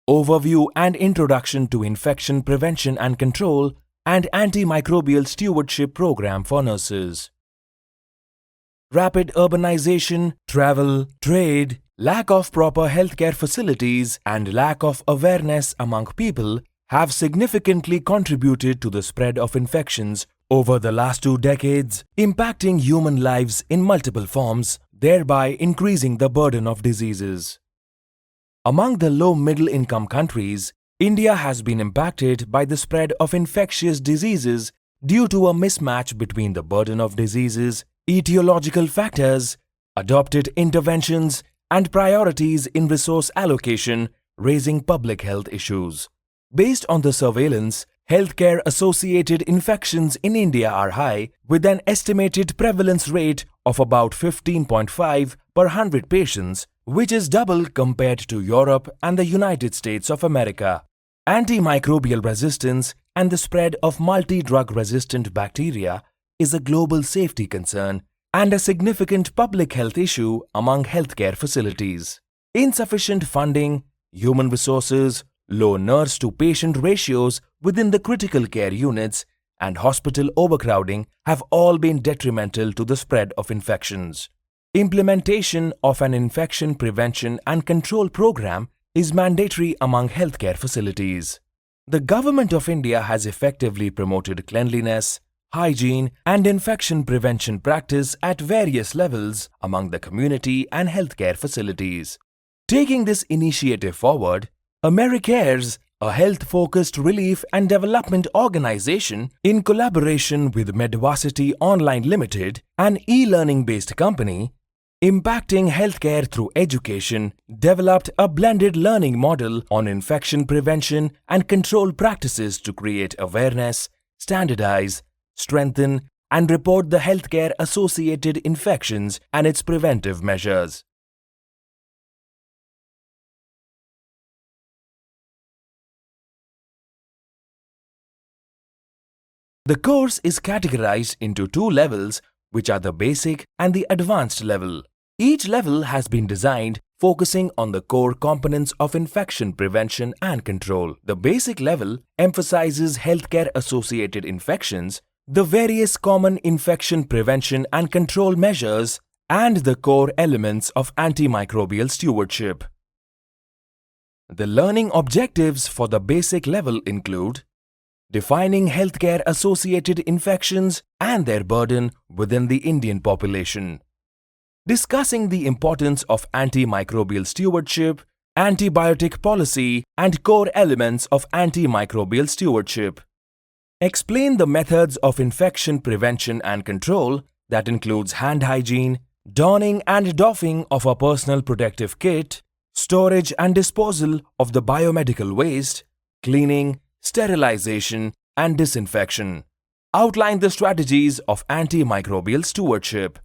Overview and Introduction to Infection Prevention and Control and Antimicrobial Stewardship Program for Nurses. Rapid urbanization, travel, trade, lack of proper healthcare facilities and lack of awareness among people have significantly contributed to the spread of infections over the last 2 decades, impacting human lives in multiple forms, thereby increasing the burden of diseases. Among the low-middle income countries, India has been impacted by the spread of infectious diseases due to a mismatch between the burden of diseases, etiological factors, adopted interventions, and priorities in resource allocation, raising public health issues. Based on the surveillance, healthcare-associated infections in India are high, with an estimated prevalence rate of about 15.5 per 100 patients, which is double compared to Europe and the United States of America. Antimicrobial resistance and the spread of multi-drug-resistant bacteria is a global safety concern and a significant public health issue among healthcare facilities. Insufficient funding, human resources, low nurse-to-patient ratios within the critical care units, and hospital overcrowding have all been detrimental to the spread of infections. Implementation of an infection prevention and control program is mandatory among healthcare facilities. The Government of India has effectively promoted cleanliness, hygiene, and infection prevention practice at various levels among the community and healthcare facilities. Taking this initiative forward, AmeriCares, a health-focused relief and development organization in collaboration with Medvacity Online Limited, an e-learning-based company, impacting healthcare through education, developed a blended learning model on infection prevention and control practices to create awareness, standardize, strengthen, and report the healthcare-associated infections and its preventive measures. The course is categorized into 2 levels, which are the basic and the advanced level. Each level has been designed focusing on the core components of infection prevention and control. The basic level emphasizes healthcare-associated infections, the various common infection prevention and control measures, and the core elements of antimicrobial stewardship. The learning objectives for the basic level include defining healthcare-associated infections and their burden within the Indian population, discussing the importance of antimicrobial stewardship, antibiotic policy, and core elements of antimicrobial stewardship. Explain the methods of infection prevention and control that includes hand hygiene, donning and doffing of a personal protective kit, storage and disposal of the biomedical waste, cleaning, sterilization, and disinfection. Outline the strategies of antimicrobial stewardship.